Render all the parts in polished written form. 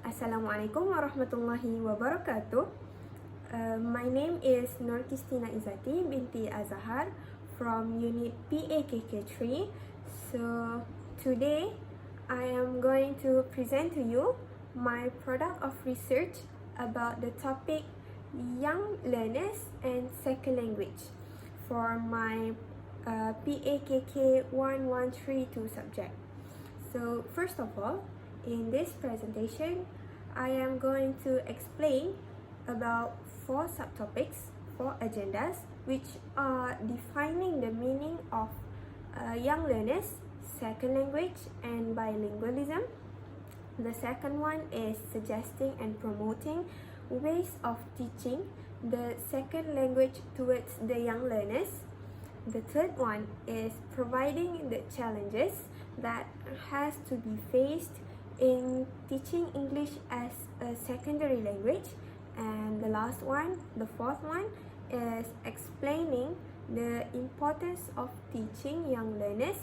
Assalamualaikum warahmatullahi wabarakatuh. My name is Qistina Izzati, Binti Azahar from unit PAKK3. So today I am going to present to you my product of research about the topic young learners and second language for my PAKK 1132 subject. So first of all, in this presentation, I am going to explain about 4 subtopics, 4 agendas, which are defining the meaning of young learners, second language, and bilingualism. The second one is suggesting and promoting ways of teaching the second language towards the young learners. The third one is providing the challenges that has to be faced in teaching English as a secondary language. And the last one, the fourth one, is explaining the importance of teaching young learners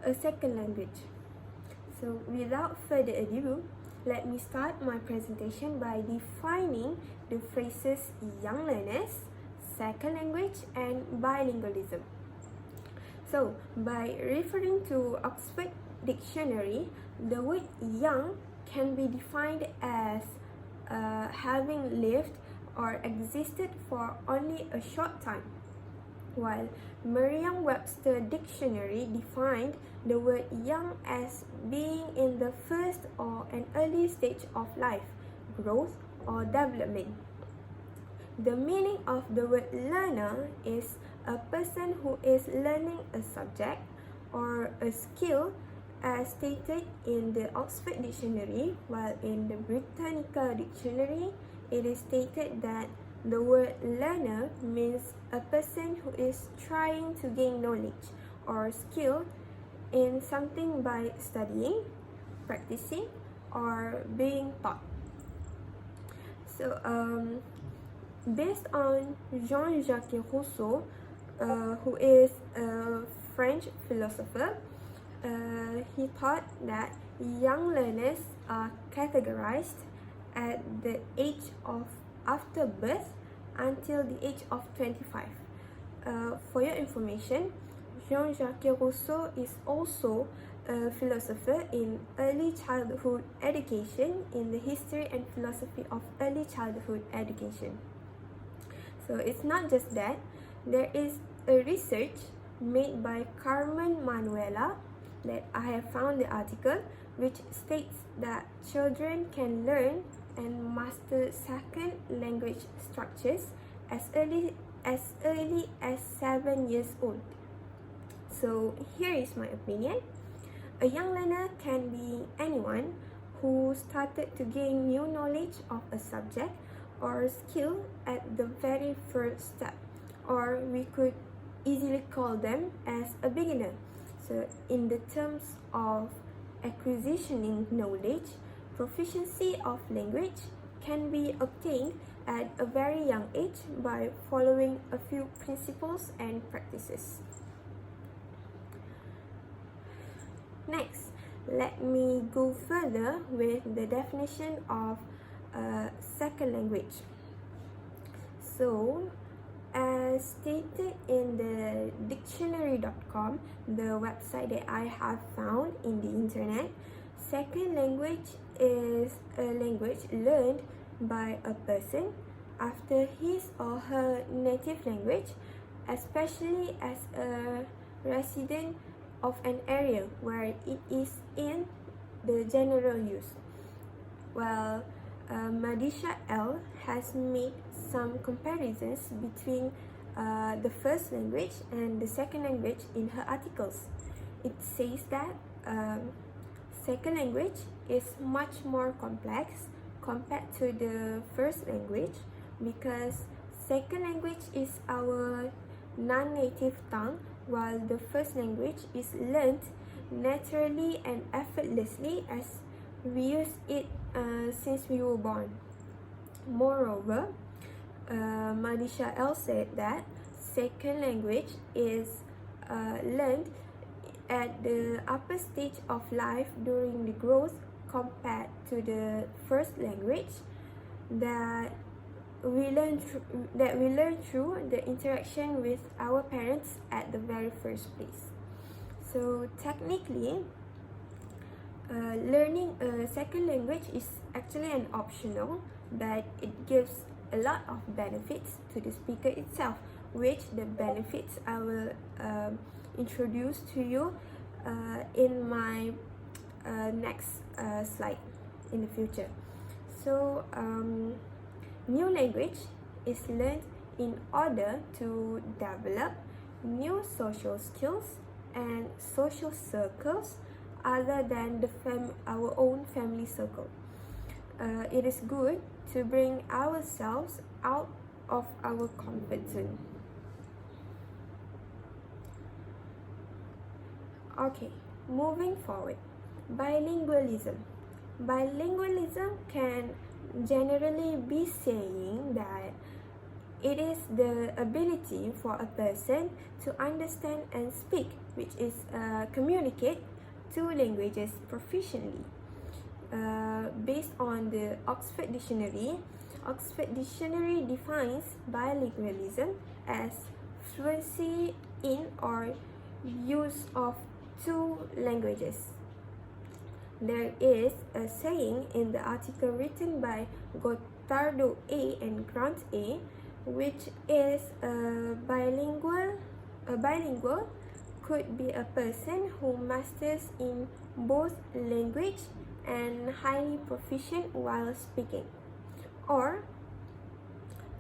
a second language. So without further ado, let me start my presentation by defining the phrases young learners, second language, and bilingualism. So, by referring to Oxford Dictionary, the word young can be defined as having lived or existed for only a short time, while Merriam-Webster Dictionary defined the word young as being in the first or an early stage of life, growth, or development. The meaning of the word learner is a person who is learning a subject or a skill as stated in the Oxford Dictionary, while in the Britannica Dictionary, it is stated that the word learner means a person who is trying to gain knowledge or skill in something by studying, practicing, or being taught. So, based on Jean-Jacques Rousseau, who is a French philosopher, he thought that young learners are categorized at the age of after birth until the age of 25. For your information, Jean-Jacques Rousseau is also a philosopher in early childhood education in the history and philosophy of early childhood education. So it's not just that, there is a research made by Carmen Manuela that I have found the article, which states that children can learn and master second language structures as early as 7 years old. So here is my opinion. A young learner can be anyone who started to gain new knowledge of a subject or skill at the very first step, or we could easily call them as a beginner. So in the terms of acquisitioning knowledge, proficiency of language can be obtained at a very young age by following a few principles and practices. Next, let me go further with the definition of second language. So, as stated in the dictionary.com, the website that I have found in the internet, second language is a language learned by a person after his or her native language, especially as a resident of an area where it is in the general use. Well, Madisha L has made some comparisons between the first language and the second language in her articles. It says that second language is much more complex compared to the first language because second language is our non-native tongue, while the first language is learned naturally and effortlessly as we use it since we were born. Moreover, Madisha L said that second language is learned at the upper stage of life during the growth compared to the first language that we learn through the interaction with our parents at the very first place. So technically, learning a second language is actually an optional, but it gives a lot of benefits to the speaker itself, which the benefits I will introduce to you in my next slide in the future. So new language is learned in order to develop new social skills and social circles other than our own family circle. It is good to bring ourselves out of our comfort zone. Okay, moving forward. Bilingualism. Bilingualism can generally be saying that it is the ability for a person to understand and speak, which is communicate two languages proficiently. Based on the Oxford Dictionary defines bilingualism as fluency in or use of two languages. There is a saying in the article written by Gotardo A and Grant A, which is a bilingual could be a person who masters in both language and highly proficient while speaking, or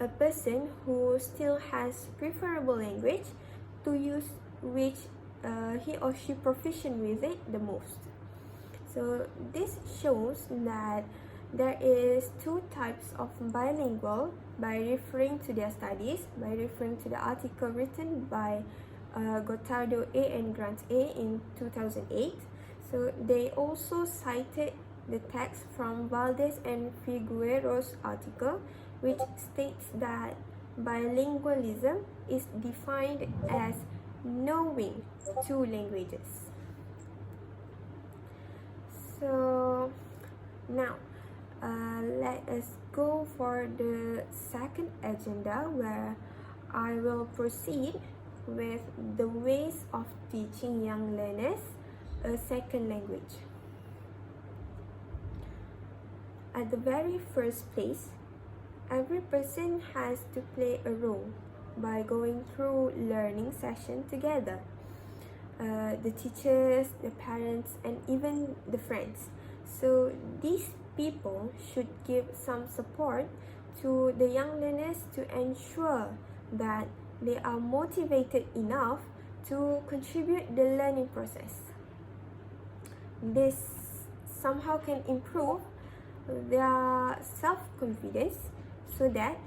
a person who still has preferable language to use which he or she proficient with it the most. So this shows that there is two types of bilingual by referring to their studies, by referring to the article written by Gotardo A and Grant A in 2008. So they also cited the text from Valdez and Figueroa's article, which states that bilingualism is defined as knowing two languages. So now let us go for the second agenda, where I will proceed with the ways of teaching young learners a second language. At the very first place, every person has to play a role by going through learning session together. The teachers, the parents, and even the friends. So these people should give some support to the young learners to ensure that they are motivated enough to contribute the learning process. This somehow can improve their self-confidence so that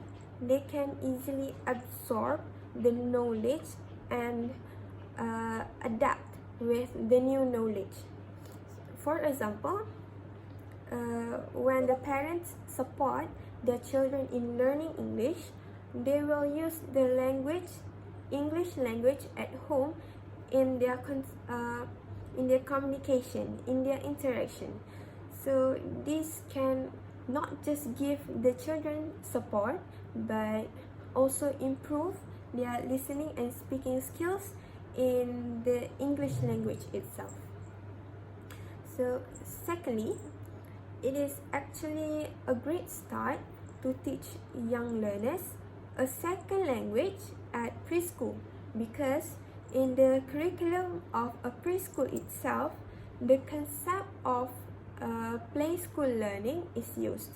they can easily absorb the knowledge and adapt with the new knowledge. For example, when the parents support their children in learning English, they will use the English language at home in their communication, in their interaction. So this can not just give the children support, but also improve their listening and speaking skills in the English language itself. So secondly, it is actually a great start to teach young learners a second language at preschool, because in the curriculum of a preschool itself, the concept of play school learning is used.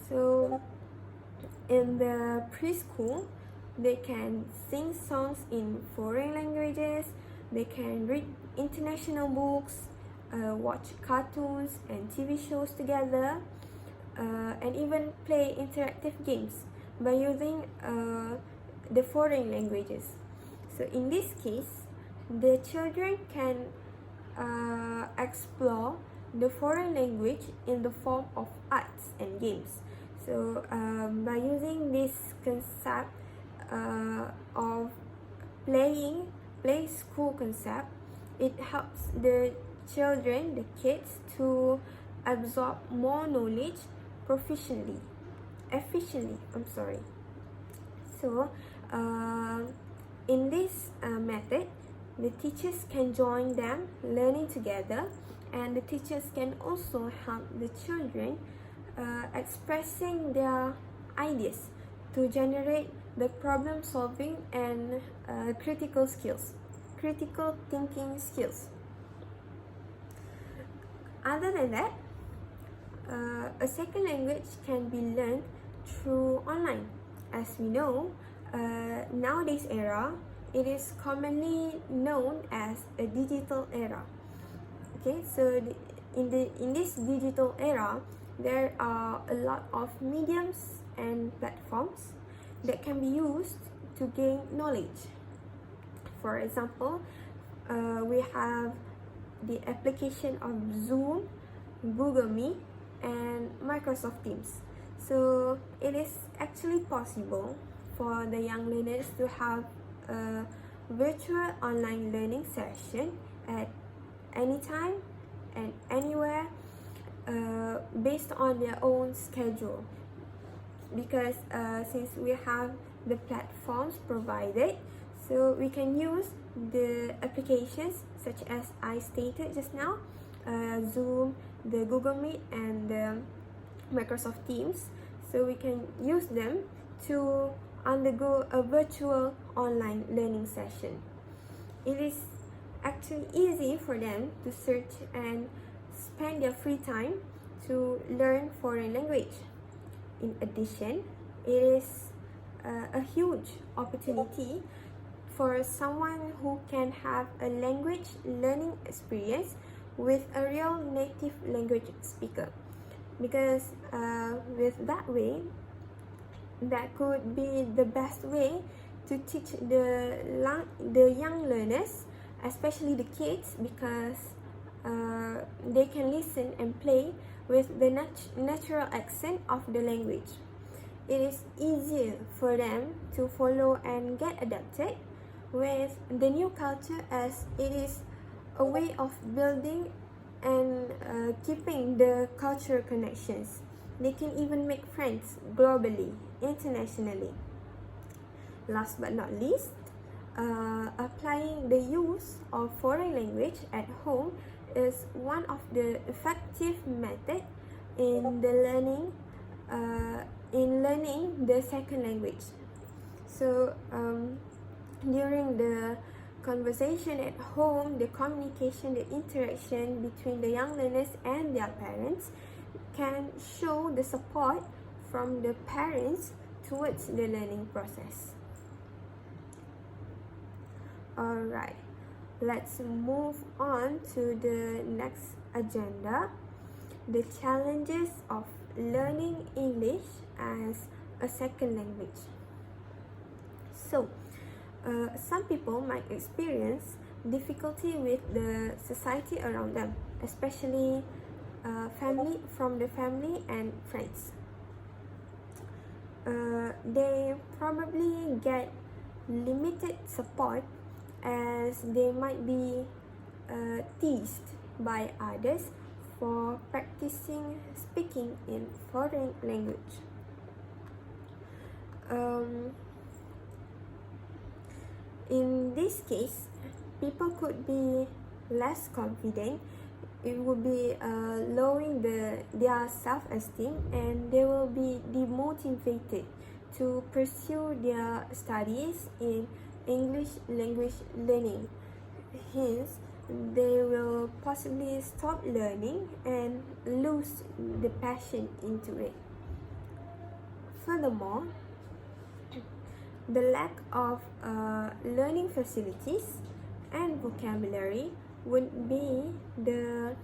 So in the preschool, they can sing songs in foreign languages, they can read international books, watch cartoons and TV shows together, and even play interactive games by using the foreign languages. So in this case, the children can explore the foreign language in the form of arts and games. So by using this concept of play school concept, it helps the children, the kids, to absorb more knowledge efficiently. So, in this method, the teachers can join them learning together, and the teachers can also help the children expressing their ideas to generate the problem solving and critical thinking skills. Other than that, a second language can be learned through online. As we know, nowadays era, it is commonly known as a digital era. Okay, so in this digital era, there are a lot of mediums and platforms that can be used to gain knowledge. For example, we have the application of Zoom, Google Meet, and Microsoft Teams. So it is actually possible for the young learners to have a virtual online learning session at any time and anywhere based on their own schedule, because since we have the platforms provided, so we can use the applications such as I stated just now, Zoom, the Google Meet, and the Microsoft Teams. So we can use them to undergo a virtual online learning session. It is actually easy for them to search and spend their free time to learn foreign language. In addition, it is a huge opportunity for someone who can have a language learning experience with a real native language speaker, because with that way, that could be the best way to teach the young learners, especially the kids, because they can listen and play with the natural accent of the language. It is easier for them to follow and get adapted with the new culture, as it is a way of building and keeping the cultural connections. They can even make friends globally, internationally. Last but not least, applying the use of foreign language at home is one of the effective methods in the learning the second language. So during the conversation at home, the communication, the interaction between the young learners and their parents can show the support from the parents towards the learning process. Alright, let's move on to the next agenda, the challenges of learning English as a second language. So, some people might experience difficulty with the society around them, especially from the family and friends. They probably get limited support, as they might be teased by others for practicing speaking in foreign language. In this case, people could be less confident. It would be lowering their self-esteem, and they will be demotivated to pursue their studies in English language learning. Hence, they will possibly stop learning and lose the passion into it. Furthermore, the lack of learning facilities and vocabulary would be the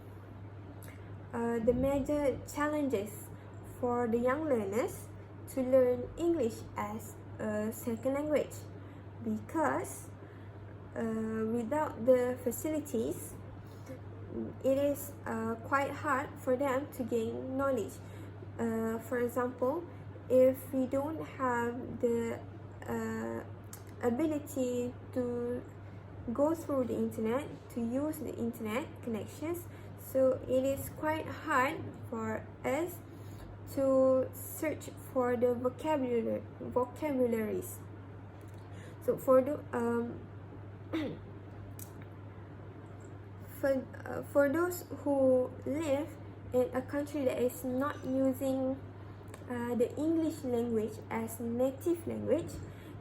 major challenges for the young learners to learn English as a second language, because without the facilities, it is quite hard for them to gain knowledge. For example, if we don't have the ability to go through the internet, to use the internet connections, So it is quite hard for us to search for the vocabularies. So for the for those who live in a country that is not using the English language as native language,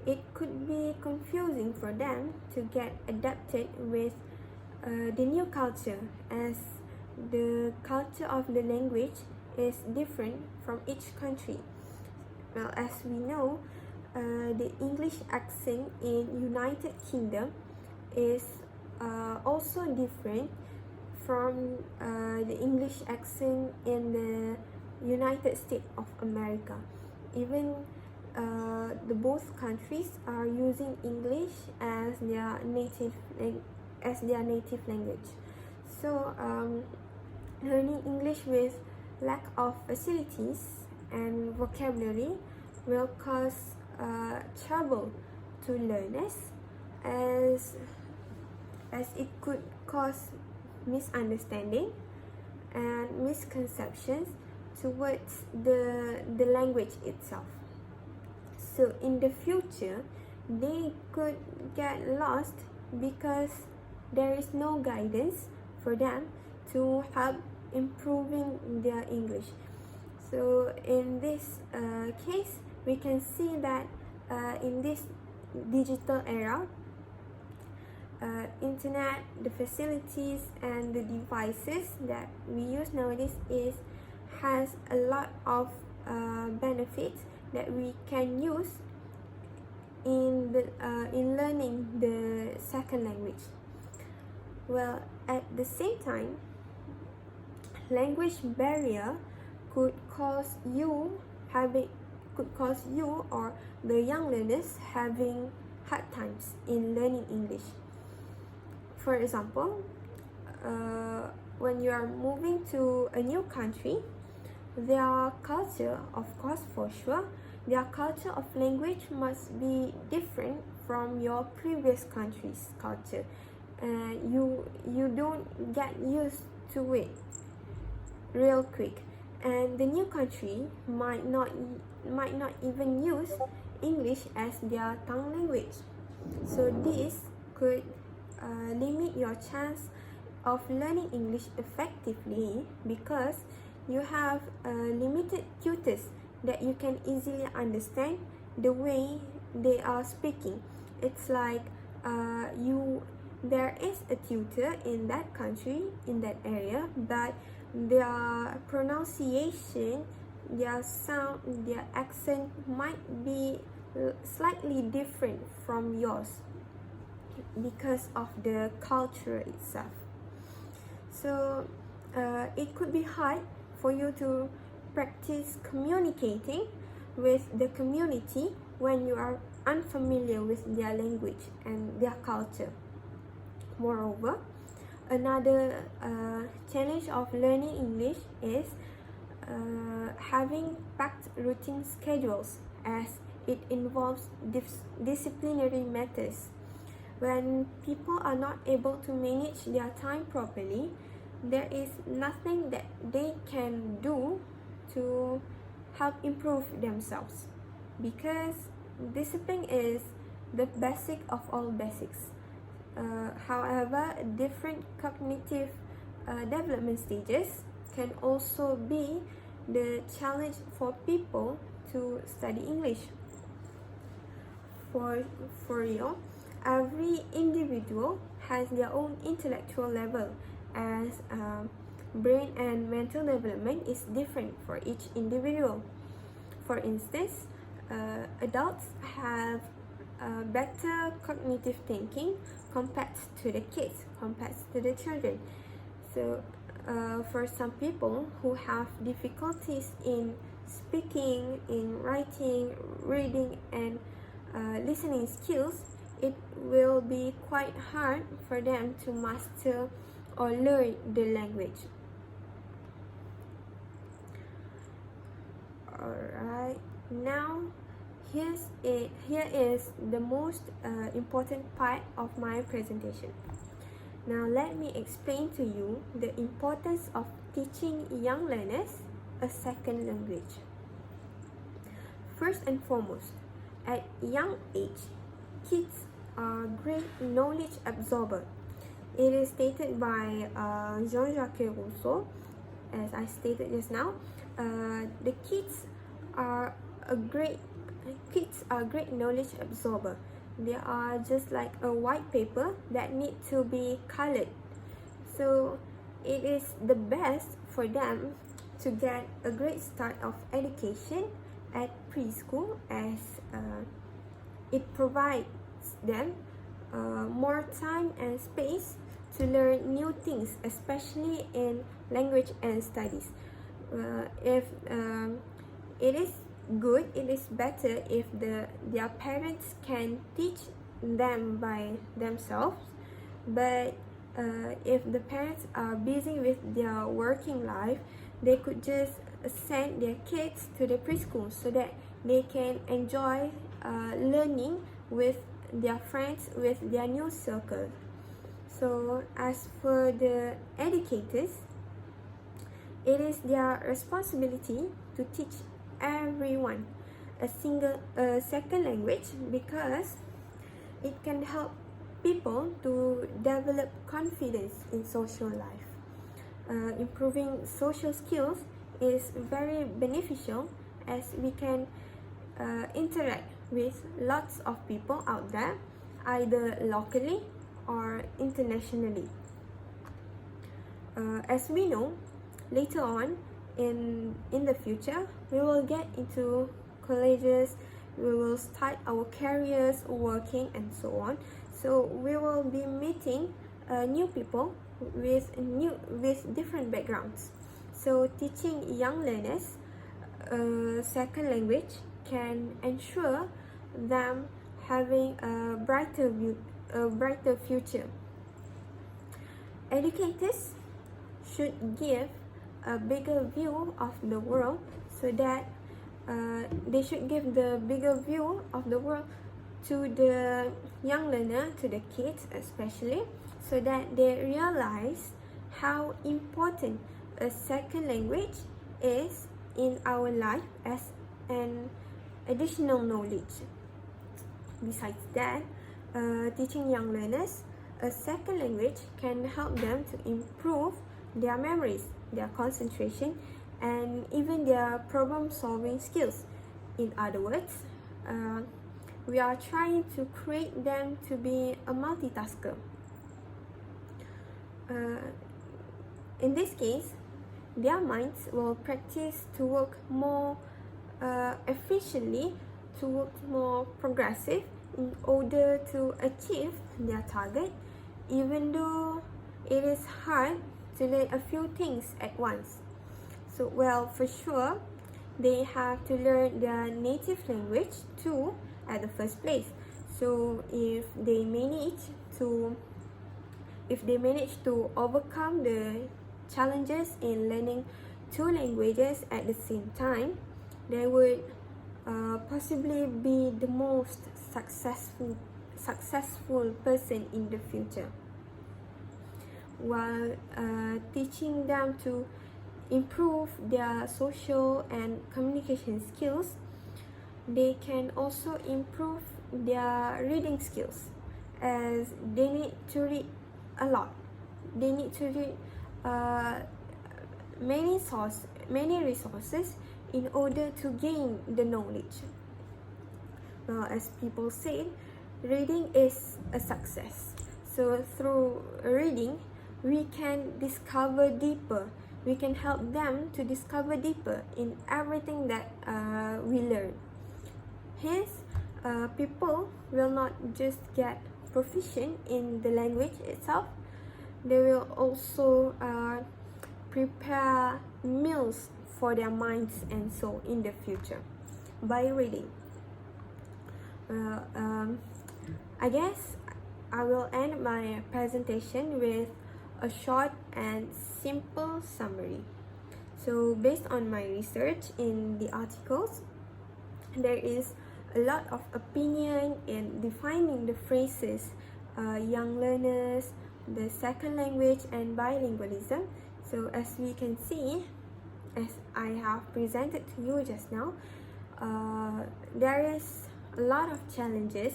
it could be confusing for them to get adapted with the new culture, as the culture of the language is different from each country. Well, as we know, the English accent in United Kingdom is also different from the English accent in the United States of America. Even the both countries are using English as their native language. So learning English with lack of facilities and vocabulary will cause trouble to learners, as it could cause misunderstanding and misconceptions towards the language itself. So in the future, they could get lost because there is no guidance for them to help improving their English. So in this case, we can see that in this digital era, internet, the facilities and the devices that we use nowadays has a lot of benefits that we can use in learning the second language. Well, at the same time, language barrier could cause you or the young learners having hard times in learning English. For example, when you are moving to a new country, their culture, of course, for sure, their culture of language must be different from your previous country's culture. You don't get used to it real quick, and the new country might not even use English as their tongue language. So this could limit your chance of learning English effectively, because you have limited tutors that you can easily understand the way they are speaking. It's like there is a tutor in that country, in that area, but their pronunciation, their sound, their accent might be slightly different from yours because of the culture itself. So it could be hard for you to practice communicating with the community when you are unfamiliar with their language and their culture. Moreover, another challenge of learning English is having packed routine schedules, as it involves disciplinary matters. When people are not able to manage their time properly, there is nothing that they can do to help improve themselves, because discipline is the basic of all basics. However, different cognitive development stages can also be the challenge for people to study English. For real, every individual has their own intellectual level, as brain and mental development is different for each individual. For instance, adults have better cognitive thinking compared to the kids, compared to the children. So for some people who have difficulties in speaking, in writing, reading and listening skills, it will be quite hard for them to master or learn the language. Alright, now here is the most important part of my presentation. Now let me explain to you the importance of teaching young learners a second language. First and foremost, at young age, kids are great knowledge absorber. It is stated by Jean-Jacques Rousseau, as I stated just now. The kids are great knowledge absorber. They are just like a white paper that need to be colored. So it is the best for them to get a great start of education at preschool, as it provides them more time and space to learn new things, especially in language and studies. If it is good, it is better if their parents can teach them by themselves. But if the parents are busy with their working life, they could just send their kids to the preschool so that they can enjoy learning with their friends, with their new circle. So as for the educators, it is their responsibility to teach everyone a second language, because it can help people to develop confidence in social life. Improving social skills is very beneficial, as we can interact with lots of people out there, either locally or internationally. As we know, later on in the future, we will get into colleges, we will start our careers, working, and so on. So we will be meeting new people with different backgrounds. So teaching young learners a second language can ensure them having a brighter future. Educators should give a bigger view of the world, so that they should give the bigger view of the world to the young learner, to the kids especially, so that they realize how important a second language is in our life as an additional knowledge. Besides that, teaching young learners a second language can help them to improve their memories, their concentration, and even their problem-solving skills. In other words, we are trying to create them to be a multitasker. In this case, their minds will practice to work more efficiently, to work more progressive in order to achieve their target, even though it is hard to learn a few things at once. So, well, for sure, they have to learn their native language too at the first place. So if they manage to overcome the challenges in learning two languages at the same time, they would possibly be the most successful person in the future. While teaching them to improve their social and communication skills, they can also improve their reading skills, as they need to read a lot. They need to read many resources in order to gain the knowledge. As people say, reading is a success. So through reading, we can discover deeper. We can help them to discover deeper in everything that we learn. Hence, people will not just get proficient in the language itself, they will also prepare meals for their minds and soul in the future by reading. I guess I will end my presentation with a short and simple summary. So based on my research in the articles, there is a lot of opinion in defining the phrases young learners, the second language and bilingualism. So as we can see, as I have presented to you just now, there is a lot of challenges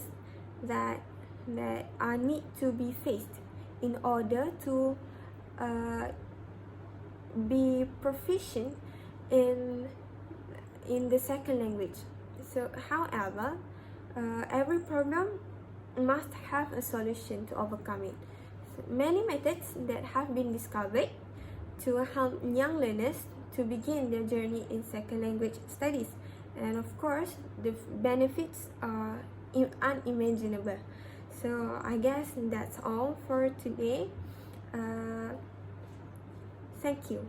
that are need to be faced in order to be proficient in the second language. So however, every problem must have a solution to overcome it. So, many methods that have been discovered to help young learners to begin their journey in second language studies, and of course the benefits are unimaginable. So I guess that's all for today. Thank you.